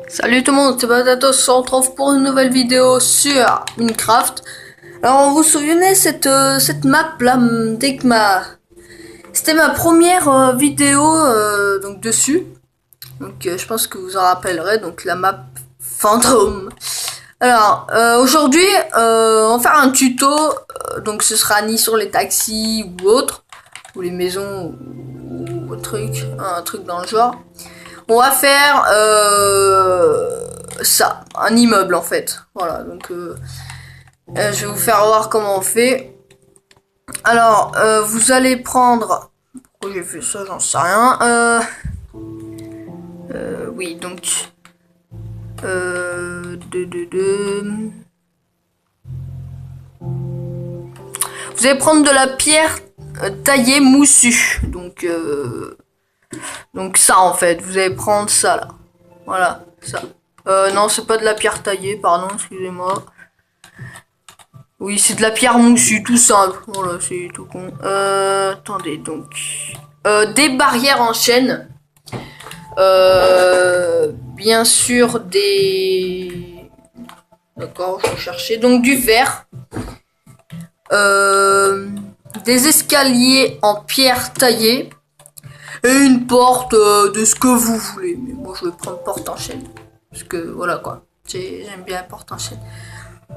Salut tout le monde, c'est Batatos, on se retrouve pour une nouvelle vidéo sur Minecraft. Alors, vous vous souvenez cette map là, dès que c'était ma première vidéo donc dessus. Donc je pense que vous en rappellerez, donc la map fantôme. Alors, aujourd'hui, on va faire un tuto, donc ce sera ni sur les taxis ou autre, ou les maisons ou un truc dans le genre. On va faire ça, un immeuble en fait. Voilà, donc je vais vous faire voir comment on fait. Alors, vous allez prendre... Pourquoi j'ai fait ça, j'en sais rien. Oui, donc... Vous allez prendre de la pierre taillée moussue. Donc ça en fait, vous allez prendre ça là. Voilà, ça. Non, c'est pas de la pierre taillée, pardon, excusez-moi. Oui, c'est de la pierre moussue, tout simple. Voilà, c'est tout con. Attendez, donc. Des barrières en chaîne. Bien sûr, des... D'accord, je vais chercher. Donc, du verre. Des escaliers en pierre taillée. Et une porte de ce que vous voulez. Mais moi, je vais prendre porte en chaîne. Parce que, voilà quoi. J'aime bien la porte en chaîne.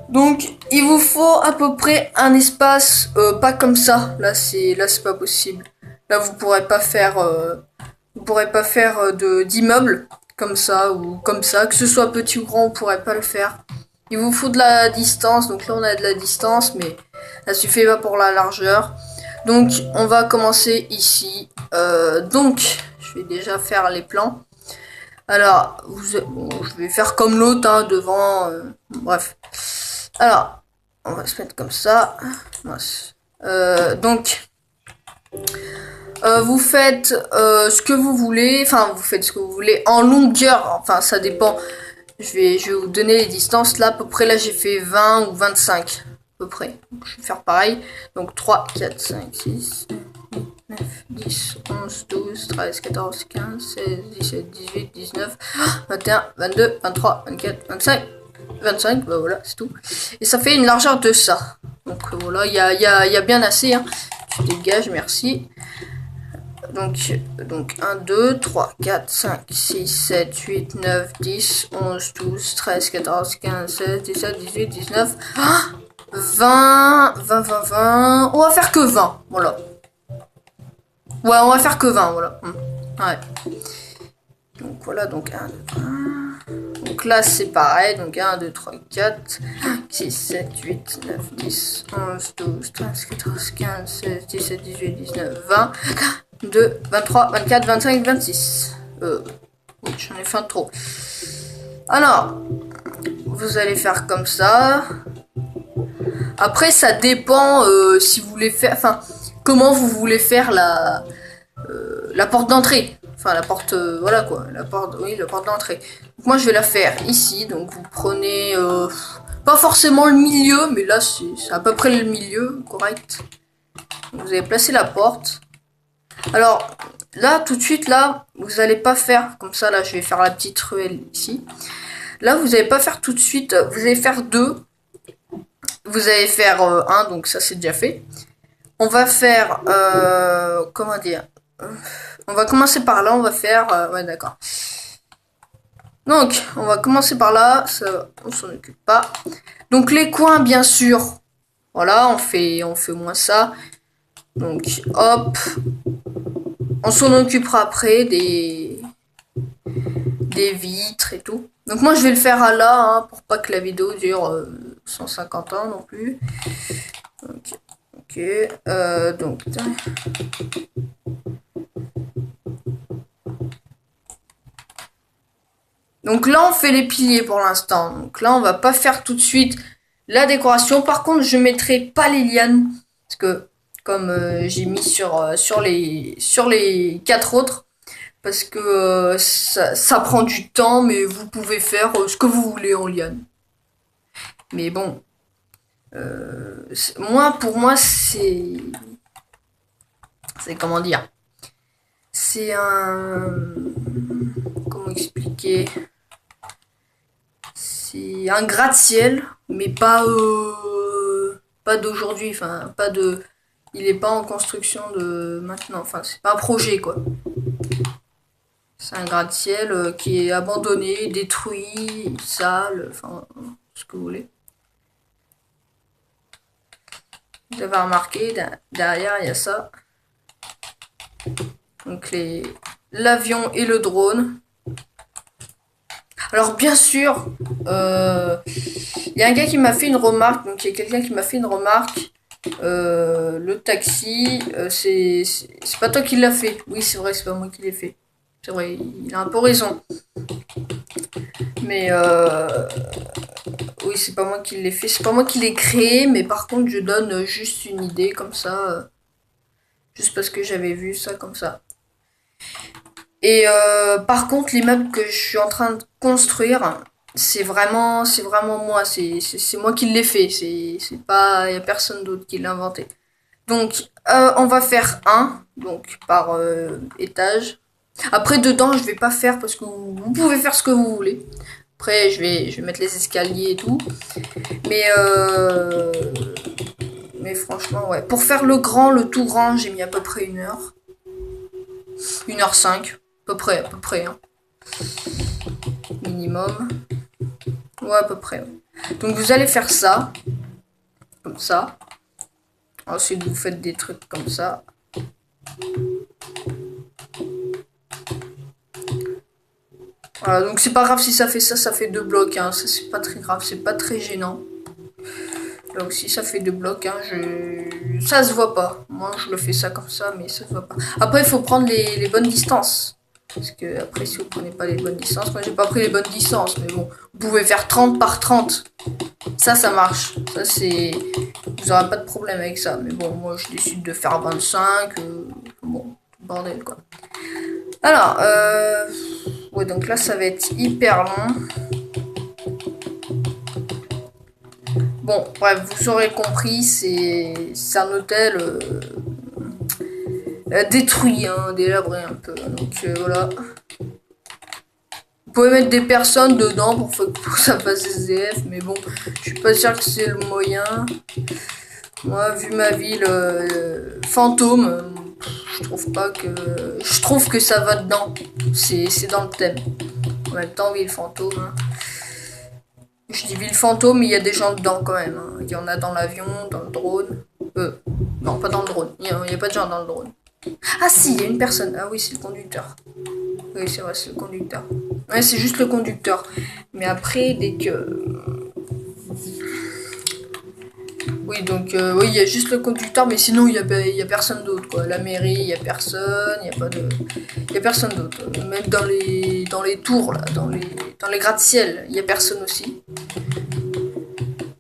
Donc, il vous faut à peu près un espace, pas comme ça. Là, c'est pas possible. Là, vous pourrez pas faire d'immeuble comme ça ou comme ça. Que ce soit petit ou grand, vous pourrez pas le faire. Il vous faut de la distance. Donc là, on a de la distance, mais ça suffit pas pour la largeur. Donc, on va commencer ici. Donc, je vais déjà faire les plans. Alors, bon, je vais faire comme l'autre, hein, devant. Bref. Alors, on va se mettre comme ça. Donc, vous faites ce que vous voulez. Enfin, vous faites ce que vous voulez en longueur. Enfin, ça dépend. Je vais vous donner les distances. Là, à peu près, là, j'ai fait 20 ou 25. À peu près. Donc, je vais faire pareil. Donc, 3, 4, 5, 6, 9, 10, 11, 12, 13, 14, 15, 16, 17, 18, 19, 21, 22, 23, 24, 25. 25, bah voilà, c'est tout. Et ça fait une largeur de ça. Donc voilà, il y a bien assez. Hein. Tu dégages, merci. Donc 1, 2, 3, 4, 5, 6, 7, 8, 9, 10, 11, 12, 13, 14, 15, 16, 17, 18, 19, 20, 20, 20, 20. On va faire que 20, voilà. Ouais, on va faire que 20, voilà. Ouais. Donc voilà, donc 1, 2, 3. Donc là, c'est pareil. Donc 1, 2, 3, 4, 6, 7, 8, 9, 10, 11, 12, 13, 14, 15, 16, 17, 18, 19, 20, 22, 23, 24, 25, 26. Oui, j'en ai fait un trop. Alors, vous allez faire comme ça. Après, ça dépend si vous voulez faire... Enfin, comment vous voulez faire la porte d'entrée. Enfin, la porte, voilà quoi, la porte d'entrée. Donc moi, je vais la faire ici. Donc vous prenez, pas forcément le milieu, mais là, c'est à peu près le milieu, correct. Donc, vous allez placer la porte. Alors, là, tout de suite, là, vous allez pas faire comme ça. Là, je vais faire la petite ruelle ici. Là, vous allez pas faire tout de suite. Vous allez faire 2. Vous allez faire 1, donc ça, c'est déjà fait. On va faire, comment dire, on va commencer par là, on va faire... ouais, d'accord. Donc, on va commencer par là, ça, on s'en occupe pas. Donc, les coins, bien sûr. Voilà, on fait moins ça. Donc, hop. On s'en occupera après des vitres et tout. Donc, moi, je vais le faire à là, hein, pour pas que la vidéo dure 150 ans non plus. Ok, donc... Donc là, on fait les piliers pour l'instant. Donc là, on va pas faire tout de suite la décoration. Par contre, je mettrai pas les lianes. Parce que, comme j'ai mis sur les 4 autres. Parce que ça prend du temps, mais vous pouvez faire ce que vous voulez en liane. Mais bon. Pour moi, c'est... C'est comment dire? C'est un... Comment expliquer? C'est un gratte-ciel, mais pas d'aujourd'hui, enfin pas de. Il est pas en construction de maintenant, enfin c'est pas un projet quoi. C'est un gratte-ciel qui est abandonné, détruit, sale, enfin ce que vous voulez. Vous avez remarqué, derrière il y a ça. Donc l'avion et le drone. Alors bien sûr, il y a un gars qui m'a fait une remarque, donc il y a quelqu'un qui m'a fait une remarque. Le taxi, c'est pas toi qui l'as fait. Oui, c'est vrai, c'est pas moi qui l'ai fait. C'est vrai, il a un peu raison. Mais oui, c'est pas moi qui l'ai fait, c'est pas moi qui l'ai créé, mais par contre, je donne juste une idée comme ça, juste parce que j'avais vu ça comme ça. Et par contre, l'immeuble que je suis en train de construire, c'est vraiment moi. C'est moi qui l'ai fait. C'est pas, y a personne d'autre qui l'a inventé. Donc, on va faire un, donc par étage. Après, dedans, je vais pas faire parce que vous pouvez faire ce que vous voulez. Après, je vais mettre les escaliers et tout. Mais franchement, ouais. Pour faire le tout grand, j'ai mis à peu près 1 heure. 1h05. À peu près, hein. Minimum. Ouais, à peu près. Ouais. Donc vous allez faire ça. Comme ça. Ensuite, vous faites des trucs comme ça. Voilà, donc c'est pas grave si ça fait ça, ça fait 2 blocs. Hein. Ça, c'est pas très grave, c'est pas très gênant. Là aussi, ça fait 2 blocs. Hein. Ça se voit pas. Moi, je le fais ça comme ça, mais ça se voit pas. Après, il faut prendre les bonnes distances. Parce que après, si vous prenez pas les bonnes distances, moi j'ai pas pris les bonnes distances, mais bon, vous pouvez faire 30 par 30. Ça marche. Ça, c'est. Vous aurez pas de problème avec ça. Mais bon, moi je décide de faire 25. Bon, bordel quoi. Alors, ouais, donc là ça va être hyper long. Bon, bref, vous aurez compris, c'est un hôtel détruit, hein, délabré un peu. Donc voilà. Vous pouvez mettre des personnes dedans pour que ça fasse SDF, mais bon, je suis pas sûr que c'est le moyen. Moi, vu ma ville fantôme, je trouve que ça va dedans. C'est dans le thème. En même temps, ville fantôme. Hein. Je dis ville fantôme, mais il y a des gens dedans quand même. Hein. Il y en a dans l'avion, dans le drone. Non, pas dans le drone. Il y a pas de gens dans le drone. Ah si, il y a une personne. Ah oui, c'est le conducteur. Oui, c'est vrai, c'est le conducteur. Ouais, c'est juste le conducteur. Mais après, dès que... Oui, donc, oui, il y a juste le conducteur, mais sinon, il y a personne d'autre, quoi. La mairie, il y a personne, il y a pas de... Il y a personne d'autre. Même dans les tours, là, dans les gratte-ciel, il y a personne aussi.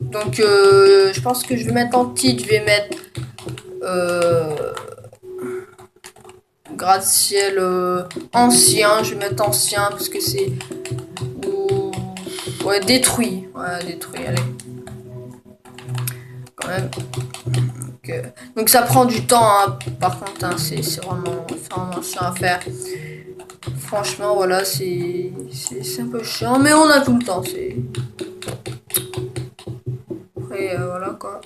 Donc, je pense que je vais mettre en titre, je vais mettre... gratte-ciel ancien, je vais mettre ancien parce que c'est ouais, détruit, allez quand même. Donc ça prend du temps hein. Par contre hein, c'est vraiment chiant à faire, franchement. Voilà, c'est un peu chiant, mais on a tout le temps. C'est après voilà quoi,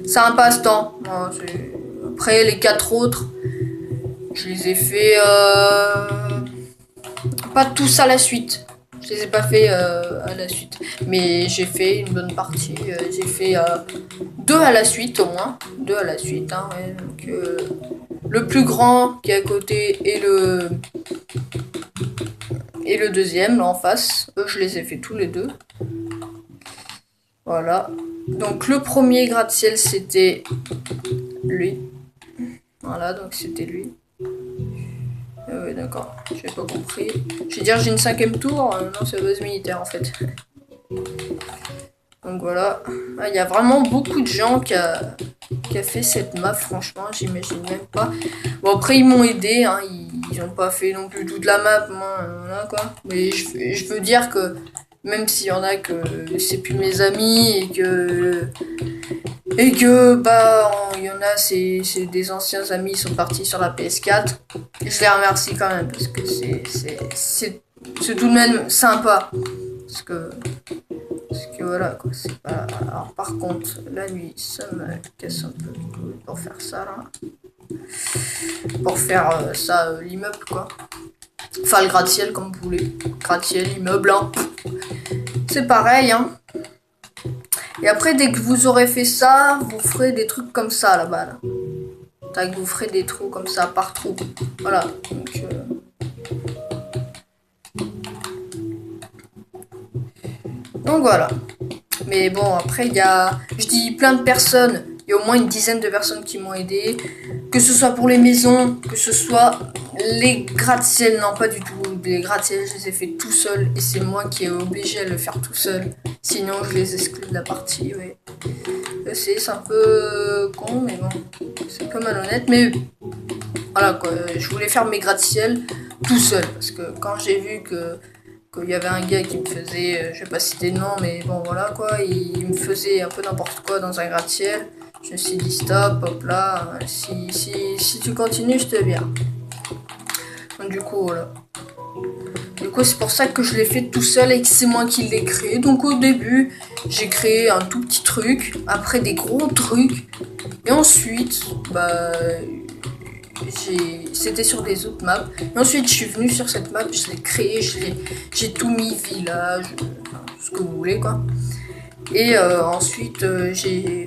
c'est un passe-temps. Après les 4 autres, je les ai fait pas tous à la suite. Je les ai pas fait à la suite, mais j'ai fait une bonne partie. J'ai fait 2 à la suite au moins, 2 à la suite. Hein, ouais. Donc le plus grand qui est à côté et le deuxième là en face, eux je les ai fait tous les deux. Voilà. Donc le premier gratte-ciel c'était lui. Voilà, donc c'était lui. Oui, d'accord, j'ai pas compris. Je vais dire j'ai une 5ème tour, non c'est la base militaire en fait. Donc voilà, il y a vraiment beaucoup de gens qui a fait cette map, franchement, j'imagine même pas. Bon après ils m'ont aidé, hein, ils ont pas fait non plus toute la map, moi, voilà quoi. Mais je veux dire que même s'il y en a que c'est plus mes amis et que bah il y en a c'est des anciens amis, ils sont partis sur la PS4, je les remercie quand même parce que c'est tout de même sympa. Parce que voilà, quoi, c'est pas... Alors par contre, la nuit, ça me casse un peu les couilles pour faire ça, là. Pour faire ça, l'immeuble, quoi. Enfin, le gratte-ciel, comme vous voulez. Gratte-ciel, immeuble, hein. C'est pareil, hein. Et après, dès que vous aurez fait ça, vous ferez des trucs comme ça, là-bas, là. Tac, vous ferez des trous comme ça, par trou. Voilà, donc voilà. Mais bon, après, il y a... Je dis plein de personnes. Il y a au moins une dizaine de personnes qui m'ont aidé. Que ce soit pour les maisons, que ce soit les gratte-ciel. Non, pas du tout. Les gratte-ciel, je les ai fait tout seul. Et c'est moi qui ai obligé à le faire tout seul. Sinon, je les exclue de la partie, ouais. C'est un peu con, mais bon. C'est un peu malhonnête. Mais voilà, quoi. Je voulais faire mes gratte-ciel tout seul. Parce que quand j'ai vu qu'il y avait un gars qui me faisait, je vais pas citer de nom, mais bon voilà quoi, il me faisait un peu n'importe quoi dans un gratte-ciel. Je me suis dit stop, hop là, si tu continues, je te viens. Donc du coup voilà. Du coup c'est pour ça que je l'ai fait tout seul et que c'est moi qui l'ai créé. Donc au début, j'ai créé un tout petit truc, après des gros trucs, et ensuite, bah... C'était sur des autres maps. Et ensuite, je suis venue sur cette map, je l'ai créée, j'ai tout mis, village, enfin, ce que vous voulez, quoi. Et ensuite, j'ai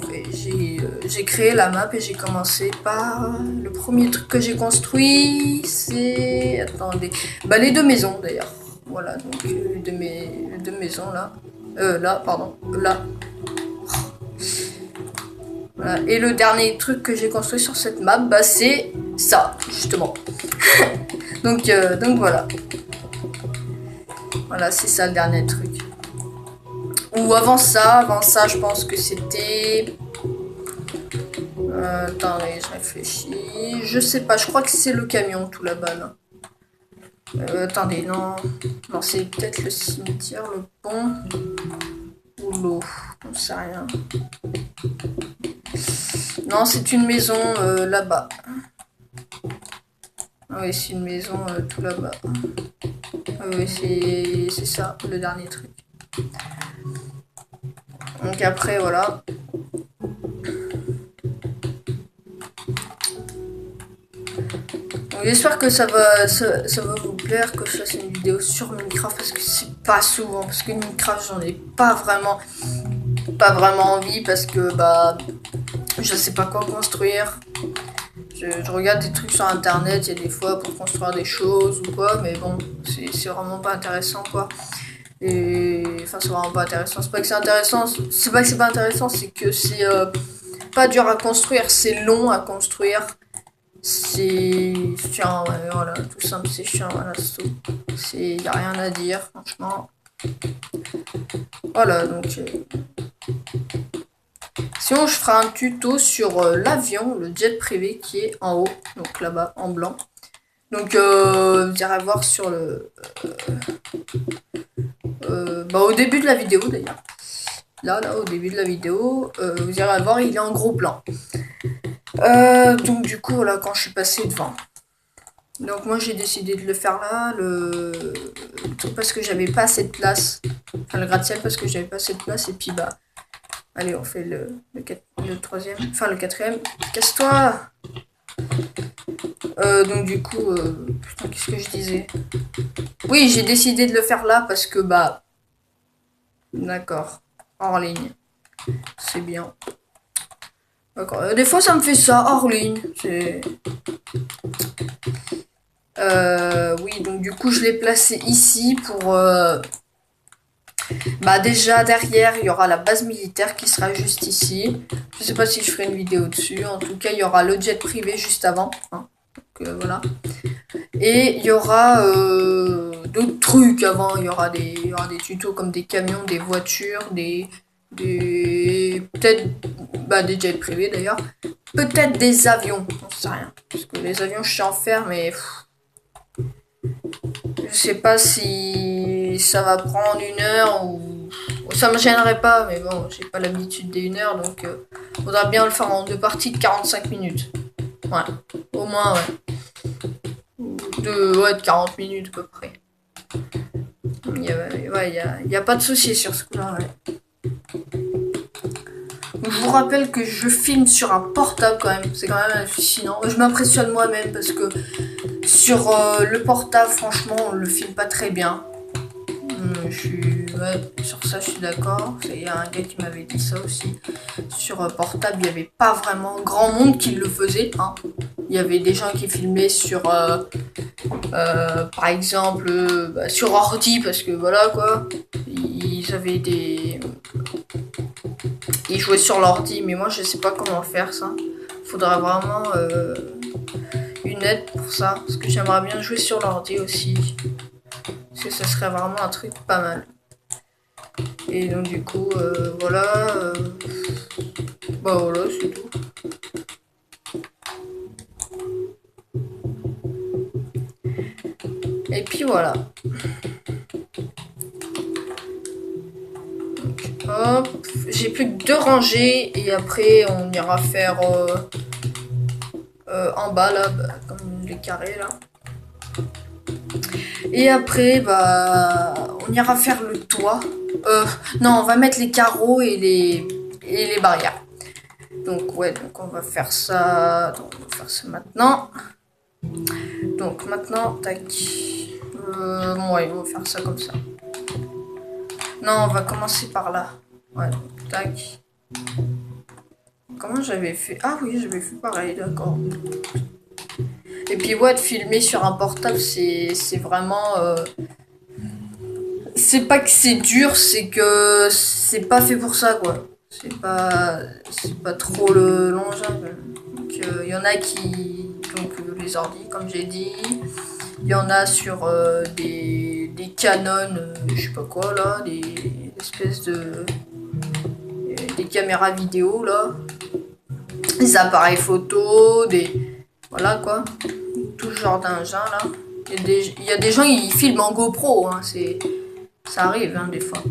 créé la map et j'ai commencé par... Le premier truc que j'ai construit, c'est... Attendez. Bah, les deux maisons, d'ailleurs. Voilà, donc les deux maisons, là. Là, pardon. Là. Voilà. Et le dernier truc que j'ai construit sur cette map, bah, c'est ça, justement. donc voilà. Voilà, c'est ça le dernier truc. Ou avant ça, je pense que c'était... attendez, je réfléchis. Je sais pas, je crois que c'est le camion tout là-bas, là. Attendez, non. Non, c'est peut-être le cimetière, le pont. Ou l'eau, on sait rien. Non, c'est une maison là-bas. Ah oui, c'est une maison tout là-bas. Ah oui, c'est ça, le dernier truc. Donc après, voilà. J'espère que ça va vous plaire, que je fasse une vidéo sur Minecraft, parce que c'est pas souvent, parce que Minecraft, j'en ai pas vraiment envie, parce que, bah, je sais pas quoi construire. Je regarde des trucs sur internet, il y a des fois pour construire des choses ou quoi, mais bon, c'est vraiment pas intéressant quoi. Et enfin, c'est vraiment pas intéressant. C'est pas que c'est intéressant, c'est pas que c'est pas intéressant, c'est que c'est pas dur à construire, c'est long à construire. C'est chiant, ouais, voilà, tout simple, c'est chiant, voilà, c'est tout. Y a rien à dire, franchement. Voilà, donc. Sinon, je ferai un tuto sur l'avion, le jet privé qui est en haut, donc là-bas, en blanc. Donc, vous irez voir sur le... bah, au début de la vidéo, d'ailleurs. Là, au début de la vidéo, vous irez voir, il est en gros plan. Donc, du coup, voilà, quand je suis passé devant. Donc, moi, j'ai décidé de le faire là, le truc parce que j'avais pas assez de place. Enfin, le gratte-ciel parce que j'avais pas assez de place, et puis, bah... Allez, on fait le troisième, enfin le quatrième. Casse-toi. Donc du coup, putain, qu'est-ce que je disais? Oui, j'ai décidé de le faire là parce que, bah... D'accord, hors ligne. C'est bien. D'accord, des fois ça me fait ça, hors ligne. C'est... oui, donc du coup, je l'ai placé ici pour... Bah déjà derrière il y aura la base militaire qui sera juste ici. Je sais pas si je ferai une vidéo dessus. En tout cas il y aura le jet privé juste avant. Hein. Donc voilà. Et il y aura d'autres trucs avant. Il y aura des tutos comme des camions, des voitures, peut-être bah, des jets privés d'ailleurs. Peut-être des avions. On sait rien. Parce que les avions je sais en faire mais... Je sais pas si ça va prendre 1 heure ou... Ça me gênerait pas, mais bon, j'ai pas l'habitude des 1 heure, donc faudra bien le faire en 2 parties de 45 minutes. Ouais, au moins, ouais. De 40 minutes à peu près. Il y a pas de souci sur ce coup-là. Ouais. Donc, je vous rappelle que je filme sur un portable quand même. C'est quand même hallucinant. Je m'impressionne moi-même parce que sur le portable, franchement, on le filme pas très bien. Sur ça, je suis d'accord. Il y a un gars qui m'avait dit ça aussi. Sur portable, il n'y avait pas vraiment grand monde qui le faisait. Hein. Il y avait des gens qui filmaient sur, par exemple, sur ordi, parce que voilà quoi. Ils avaient des... Ils jouaient sur l'ordi, mais moi je sais pas comment faire ça. Faudrait vraiment une aide pour ça, parce que j'aimerais bien jouer sur l'ordi aussi. Parce que ça serait vraiment un truc pas mal. Et donc du coup, voilà. Bah voilà, c'est tout. Et puis voilà. Donc, hop, j'ai plus que 2 rangées et après on ira faire en bas là, comme les carrés là. Et après, bah, on ira faire le toit. Non, on va mettre les carreaux et les barrières. Donc ouais, donc on va faire ça. Donc, on va faire ça maintenant. Donc maintenant, tac. Ouais, on va faire ça comme ça. Non, on va commencer par là. Ouais, donc, tac. Comment j'avais fait? Ah oui, j'avais fait pareil, d'accord. Et puis ouais, de filmer sur un portable, c'est vraiment... c'est pas que c'est dur, c'est que c'est pas fait pour ça, quoi. C'est pas trop l'engin. Donc il y en a qui... Donc les ordi, comme j'ai dit. Il y en a sur des Canon, je sais pas quoi, là. Des espèces de... Des caméras vidéo, là. Des appareils photo, des... Voilà, quoi. Tout ce genre d'engin, là. Il y a des gens, ils filment en GoPro, hein. Ça arrive, hein, des fois.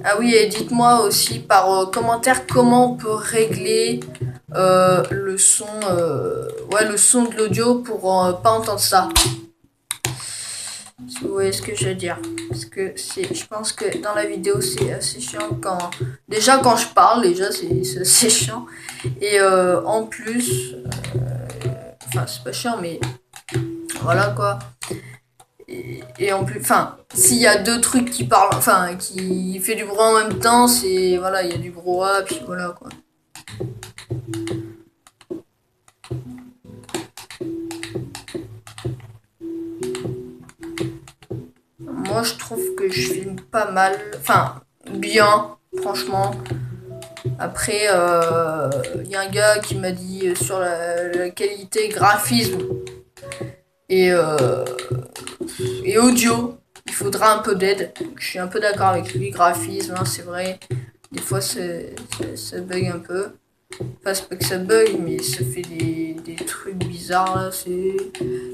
Ah oui, et dites-moi aussi par commentaire comment on peut régler le son, le son de l'audio pour pas entendre ça. Si vous voyez ce que je veux dire. Parce que je pense que dans la vidéo c'est assez chiant quand... Déjà quand je parle, c'est assez chiant. Et en plus... Enfin c'est pas chiant mais... Voilà quoi. Et en plus... Enfin, s'il y a 2 trucs qui parlent... Enfin, qui fait du bruit en même temps, c'est... Voilà, il y a du brouhaha, puis voilà quoi. Moi, je trouve que je filme pas mal. Enfin, bien, franchement. Après, y a un gars qui m'a dit sur la qualité graphisme et audio, il faudra un peu d'aide. Je suis un peu d'accord avec lui. Graphisme, hein, c'est vrai. Des fois, ça bug un peu. Enfin, c'est pas que ça bug, mais ça fait des trucs bizarres là.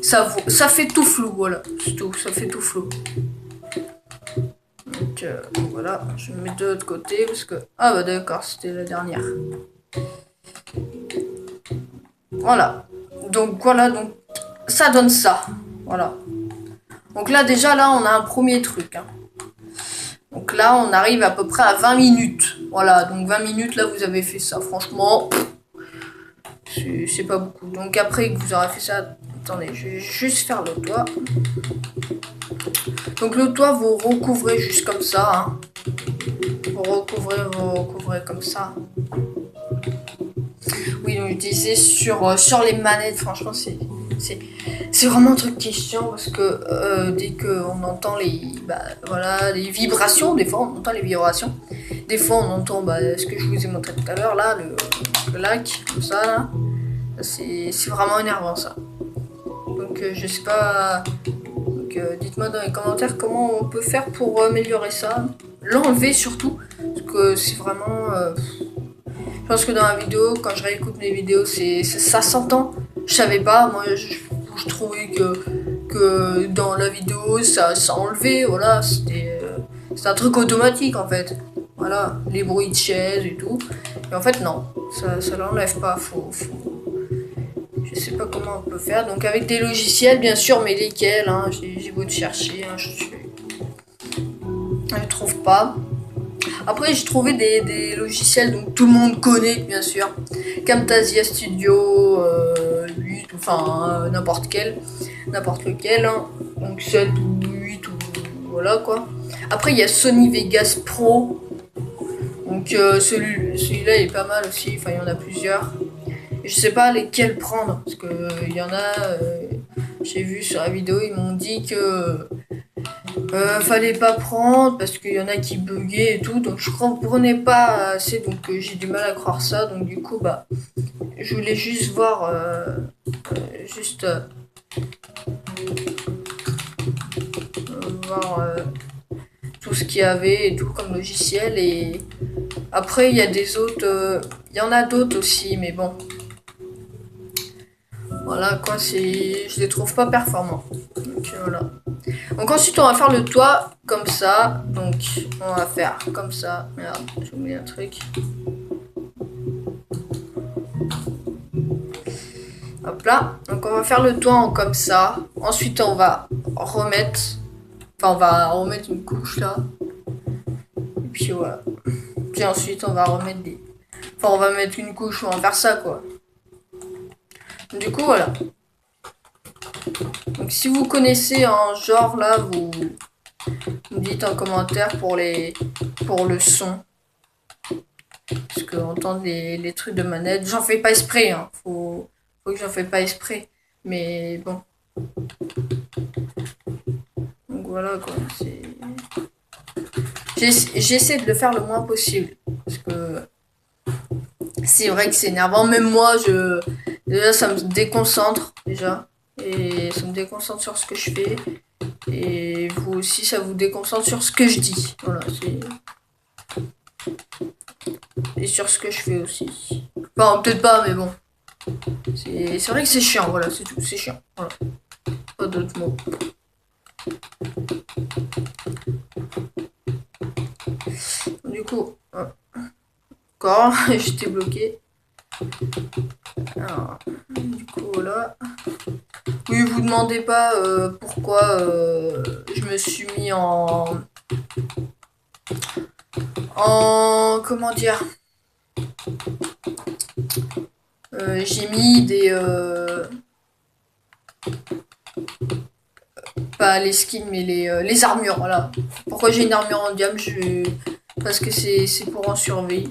Ça fait tout flou, voilà. C'est tout, ça fait tout flou. Donc voilà, je me mets de l'autre côté parce que... Ah bah d'accord, c'était la dernière. Voilà. Donc voilà, donc ça donne ça. Voilà. Donc là déjà, là on a un premier truc. Hein. Donc là on arrive à peu près à 20 minutes. Voilà, donc 20 minutes là vous avez fait ça. Franchement, c'est pas beaucoup. Donc après que vous aurez fait ça... Attendez, je vais juste faire le toit. Donc le toit, vous recouvrez juste comme ça. Hein. Vous recouvrez comme ça. Oui, donc je disais sur les manettes, franchement, c'est vraiment un truc qui est chiant parce que dès qu'on entend les vibrations, des fois on entend les vibrations. Des fois on entend ce que je vous ai montré tout à l'heure, là, le lac, comme ça, là. C'est vraiment énervant ça. Donc je sais pas... dites-moi dans les commentaires comment on peut faire pour améliorer ça. L'enlever surtout, parce que c'est vraiment... je pense que dans la vidéo, quand je réécoute mes vidéos, ça s'entend. Je savais pas, moi je trouvais que dans la vidéo ça enlevait, voilà, c'était un truc automatique en fait. voilà, les bruits de chaises et tout. Et en fait, non, ça l'enlève pas. Je sais pas comment on peut faire. Donc avec des logiciels, bien sûr, mais lesquels, hein, j'ai beau de chercher, hein, je trouve pas. Après, j'ai trouvé des logiciels donc tout le monde connaît, bien sûr. Camtasia Studio 8, enfin n'importe lequel. Hein. Donc 7 ou 8 ou voilà quoi. Après, il y a Sony Vegas Pro. Donc celui-là est pas mal aussi. Enfin, il y en a plusieurs. Je sais pas lesquels prendre parce que il y en a. J'ai vu sur la vidéo, ils m'ont dit que fallait pas prendre parce qu'il y en a qui buguaient et tout, donc je comprenais pas assez, donc j'ai du mal à croire ça, donc du coup bah je voulais juste voir juste voir tout ce qu'il y avait et tout comme logiciel, et après il y a des autres, il y en a d'autres aussi, mais bon voilà quoi, je les trouve pas performants, donc voilà. Donc ensuite on va faire le toit comme ça. Donc on va faire comme ça. Merde, j'ai oublié un truc. Hop là. Donc on va faire le toit en comme ça. Ensuite on va remettre. Enfin on va remettre une couche là. Et puis voilà. Puis ensuite on va remettre des. Enfin on va mettre une couche, on va faire ça quoi. Du coup voilà. Donc si vous connaissez un genre là, vous me dites en commentaire pour le son. Parce que entendre les trucs de manette, j'en fais pas exprès, hein. Faut que j'en fais pas exprès. Mais bon. Donc voilà quoi. J'essaie de le faire le moins possible. Parce que c'est vrai que c'est énervant. Même moi, déjà ça me déconcentre déjà. Et ça me déconcentre sur ce que je fais. Et vous aussi, ça vous déconcentre sur ce que je dis. Voilà, c'est. Et sur ce que je fais aussi. Enfin, peut-être pas, mais bon. C'est vrai que c'est chiant, voilà, c'est tout, c'est chiant. Voilà. Pas d'autres mots. Du coup, encore, j'étais bloqué. Alors, du coup, voilà. Oui, vous demandez pas pourquoi je me suis mis comment dire, j'ai mis des pas les skins mais les armures, voilà. Pourquoi j'ai une armure en diamant, parce que c'est pour en survie.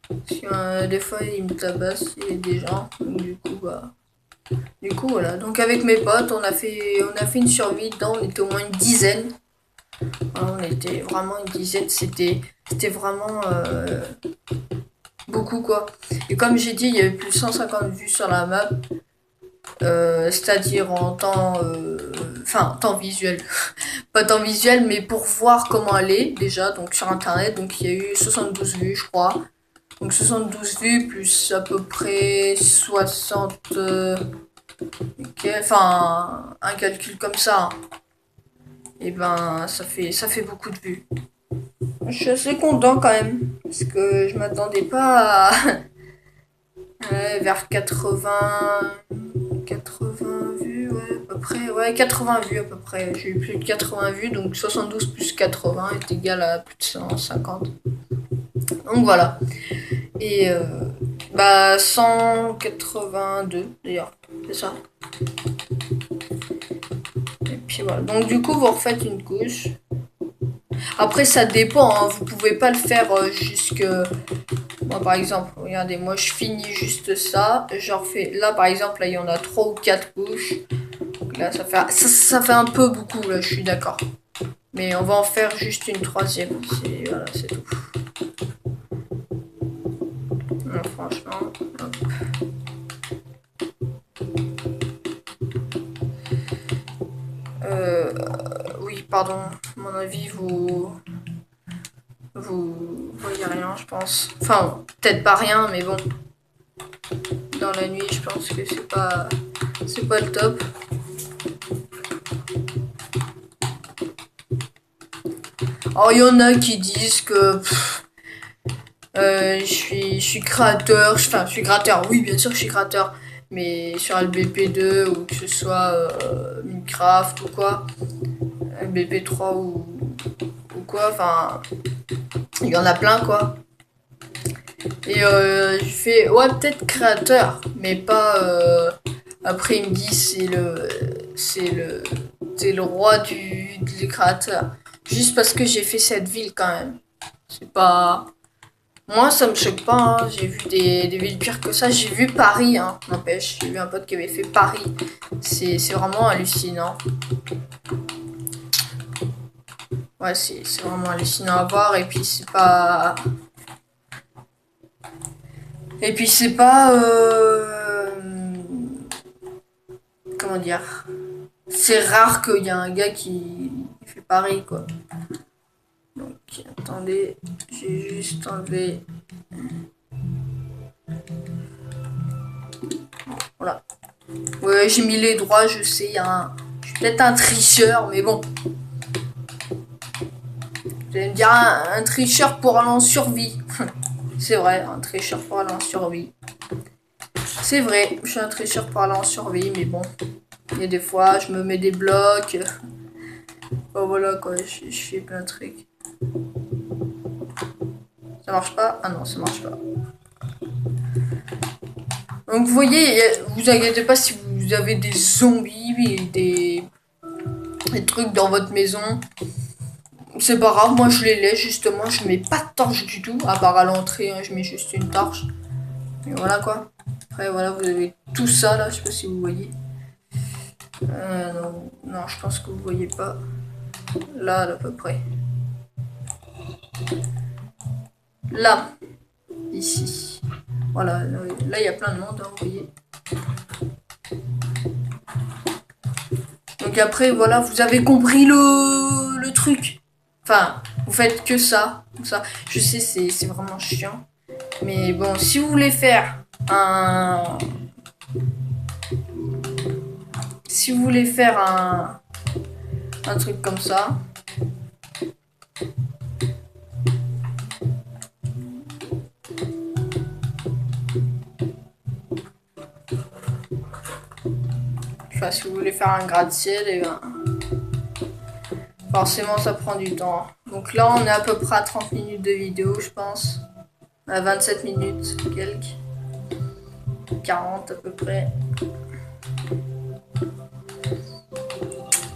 Parce que des fois ils me tabassent des gens, donc du coup voilà. Donc avec mes potes on a fait une survie dedans, on était au moins une dizaine. Voilà, on était vraiment une dizaine, c'était vraiment beaucoup quoi. Et comme j'ai dit, il y avait plus de 150 vues sur la map. C'est-à-dire en temps, temps visuel, pas temps visuel, mais pour voir comment elle est déjà, donc sur internet, donc il y a eu 72 vues, je crois. Donc 72 vues plus à peu près 60, enfin un calcul comme ça. Et ben ça fait beaucoup de vues. Je suis assez content quand même, parce que je m'attendais pas à vers 80 vues, ouais, à peu près, ouais, 80 vues à peu près. J'ai eu plus de 80 vues, donc 72 plus 80 est égal à plus de 150. Donc voilà. Et 182 d'ailleurs, c'est ça. Et puis voilà. Donc du coup, vous refaites une couche. Après, ça dépend, hein. Vous pouvez pas le faire jusque. Moi, par exemple, regardez, moi je finis juste ça. Je refais. Là, par exemple, là, il y en a 3 ou 4 couches. Donc là, ça fait un peu beaucoup, là, je suis d'accord. Mais on va en faire juste une troisième. Voilà, c'est tout. Non, franchement. Hop. Oui, pardon. À mon avis, vous voyez rien, je pense. Enfin, peut-être pas rien, mais bon. Dans la nuit, je pense que c'est pas le top. Alors il y en a qui disent que je suis créateur, enfin je suis créateur, oui bien sûr je suis créateur, mais sur LBP2 ou que ce soit Minecraft ou quoi, LBP3 ou quoi, enfin il y en a plein quoi. Et je fais ouais peut-être créateur, mais pas après il me dit c'est le roi du créateur. Juste parce que j'ai fait cette ville quand même. C'est pas. Moi, ça me choque pas, hein. J'ai vu des villes pires que ça. J'ai vu Paris, hein, n'empêche. J'ai vu un pote qui avait fait Paris. C'est vraiment hallucinant. Ouais, c'est vraiment hallucinant à voir. Et puis, c'est pas. Et puis, c'est pas. Comment dire? C'est rare qu'il y a un gars qui fait Paris, quoi. Donc, attendez. J'ai juste enlevé. Voilà. Ouais, j'ai mis les droits, je sais, hein. Je suis peut-être un tricheur, mais bon. Vous allez me dire un tricheur pour aller en survie. C'est vrai, un tricheur pour aller en survie. C'est vrai, je suis un tricheur pour aller en survie, mais bon. Il y a des fois, je me mets des blocs. Oh, voilà quoi, je fais plein de trucs. Ça marche pas? Ah non, ça marche pas. Donc vous voyez, vous inquiétez pas si vous avez des zombies, des trucs dans votre maison. C'est pas grave, moi je les laisse justement, je mets pas de torche du tout, à part à l'entrée, hein, je mets juste une torche. Et voilà quoi. Après voilà, vous avez tout ça là, je sais pas si vous voyez. Non, non, je pense que vous voyez pas. Là, à peu près. Là, ici. Voilà, là il y a plein de monde, hein, vous voyez. Donc après, voilà, vous avez compris le truc. Enfin, vous faites que ça. Je sais, c'est vraiment chiant. Mais bon, si vous voulez faire un... Si vous voulez faire un truc comme ça... Enfin, si vous voulez faire un gratte-ciel, et ben... Forcément, ça prend du temps. Donc là, on est à peu près à 30 minutes de vidéo, je pense. À 27 minutes, quelques. 40 à peu près.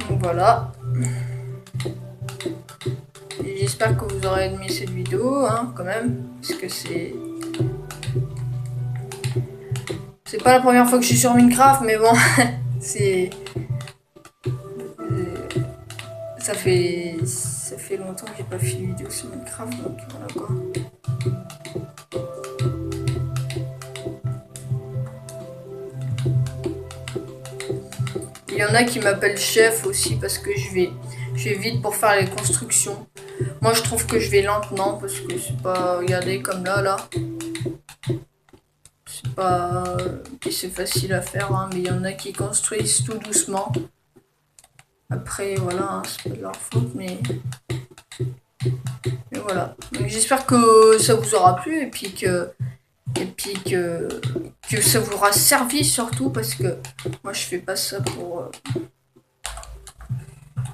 Donc voilà. J'espère que vous aurez aimé cette vidéo, hein, quand même. Parce que c'est... C'est pas la première fois que je suis sur Minecraft, mais bon, c'est... Ça fait longtemps que j'ai pas fait de vidéo sur Minecraft, donc voilà quoi. Il y en a qui m'appellent chef aussi parce que je vais vite pour faire les constructions. Moi je trouve que je vais lentement parce que c'est pas... Regardez comme là. C'est pas... C'est facile à faire, hein, mais il y en a qui construisent tout doucement. Après voilà, hein, c'est pas de leur faute, mais voilà. Donc j'espère que ça vous aura plu et puis que ça vous aura servi surtout parce que moi je fais pas ça pour...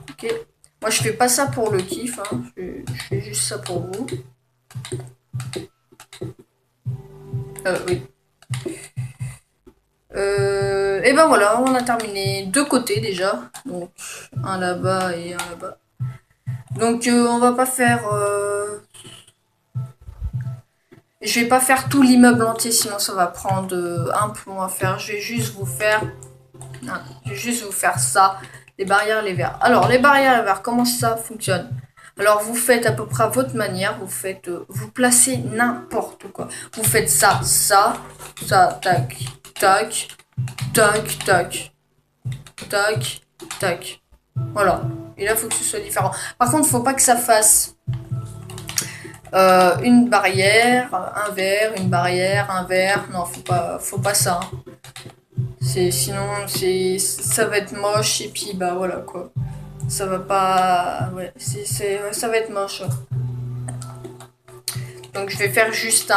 Ok. Moi je fais pas ça pour le kiff, hein. Je fais juste ça pour vous. Oui. Et ben voilà, on a terminé 2 côtés déjà. Donc un là-bas et un là-bas. Donc on va pas faire... Je vais pas faire tout l'immeuble entier, sinon ça va prendre un plomb à faire. Je vais juste vous faire ça. Les barrières, les verres. Alors, les barrières, les verres, comment ça fonctionne? Alors, vous faites à peu près à votre manière. Vous placez n'importe quoi. Vous faites ça, tac, tac, tac, tac, tac, tac. Voilà. Et là, il faut que ce soit différent. Par contre, il faut pas que ça fasse une barrière, un verre, une barrière, un verre. Non, faut pas ça. Sinon, ça va être moche et puis bah voilà quoi. Ça va pas... Ouais, ça va être moche. Ouais. Donc je vais faire juste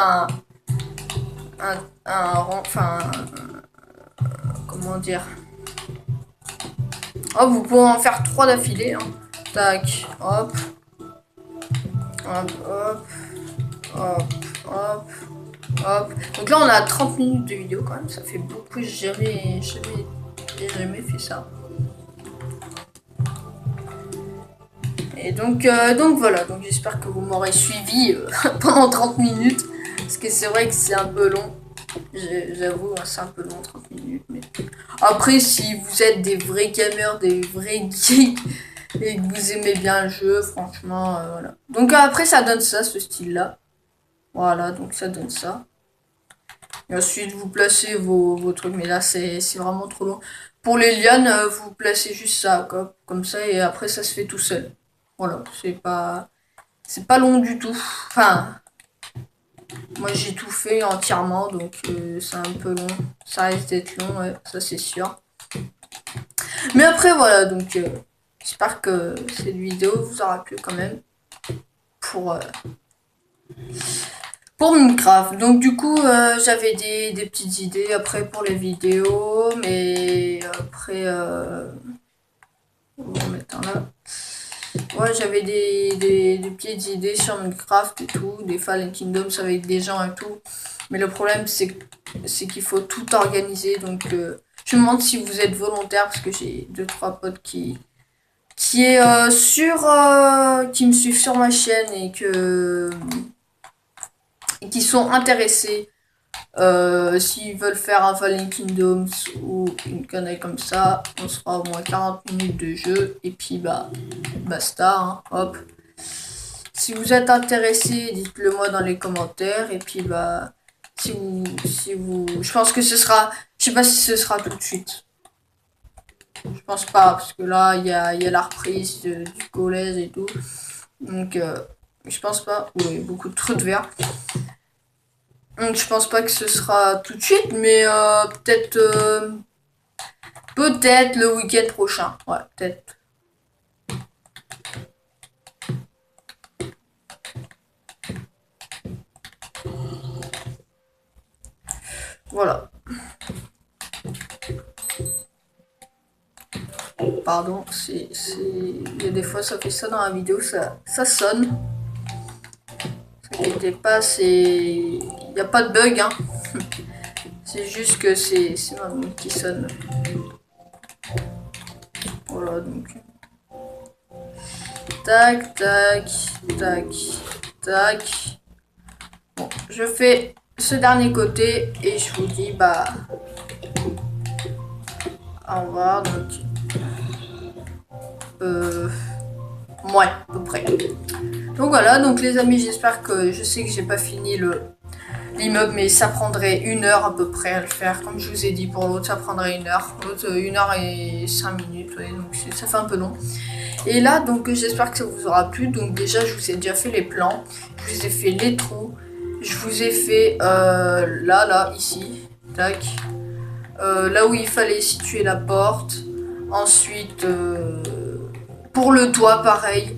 enfin, comment dire. Oh, vous pouvez en faire 3 d'affilée. Hein. Tac, hop, hop, hop, hop, hop, hop. Donc là, on a 30 minutes de vidéo quand même. Ça fait beaucoup. J'ai jamais fait ça. Et donc voilà. Donc j'espère que vous m'aurez suivi pendant 30 minutes. Parce que c'est vrai que c'est un peu long. J'avoue, c'est un peu long, 30 minutes. Mais... Après, si vous êtes des vrais gamers, des vrais geeks, et que vous aimez bien le jeu, franchement, voilà. Donc après, ça donne ça, ce style-là. Voilà, donc ça donne ça. Et ensuite, vous placez vos trucs. Mais là, c'est vraiment trop long. Pour les lianes, vous placez juste ça, comme ça, et après, ça se fait tout seul. Voilà, c'est pas long du tout. Enfin... Moi j'ai tout fait entièrement, donc c'est un peu long. Ça risque d'être long, ouais, ça c'est sûr. Mais après voilà, donc j'espère que cette vidéo vous aura plu quand même pour, pour Minecraft. Donc du coup j'avais des petites idées après pour les vidéos, mais après on va remettre un là. Ouais, j'avais des petites idées sur Minecraft et tout, des Fallen Kingdoms avec des gens et tout. Mais le problème, c'est qu'il faut tout organiser. Donc, je me demande si vous êtes volontaire, parce que j'ai 2-3 potes qui me suivent sur ma chaîne et qui sont intéressés. S'ils veulent faire un Fallen Kingdoms ou une connerie comme ça, on se fera au moins 40 minutes de jeu et puis bah basta, hein, hop. Si vous êtes intéressé, dites-le moi dans les commentaires et puis bah si vous, je pense que ce sera, je sais pas si ce sera tout de suite. Je pense pas parce que là il y a la reprise du collège et tout, donc je pense pas. Oui, beaucoup de trucs verts. Donc je pense pas que ce sera tout de suite, mais peut-être le week-end prochain. Ouais, peut-être. Voilà. Pardon, il y a des fois ça fait ça dans la vidéo, ça sonne. Ne vous inquiétez pas, il n'y a pas de bug, hein. C'est juste que c'est ma montre qui sonne. Voilà, donc. Tac, tac, tac, tac. Bon, je fais ce dernier côté et je vous dis, bah. Au revoir, donc. Ouais, à peu près. Donc voilà, donc les amis, j'espère que je sais que j'ai pas fini l'immeuble, mais ça prendrait 1 heure à peu près à le faire. Comme je vous ai dit, pour l'autre, ça prendrait 1 heure. L'autre, 1 heure et 5 minutes, ouais, donc ça fait un peu long. Et là, donc j'espère que ça vous aura plu. Donc déjà, je vous ai déjà fait les plans, je vous ai fait les trous, je vous ai fait là, ici, tac, là où il fallait situer la porte. Ensuite, pour le toit, pareil.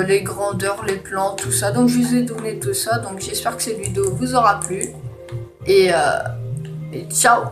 Les grandeurs, les plans, tout ça. Donc je vous ai donné tout ça. Donc j'espère que cette vidéo vous aura plu. Et ciao!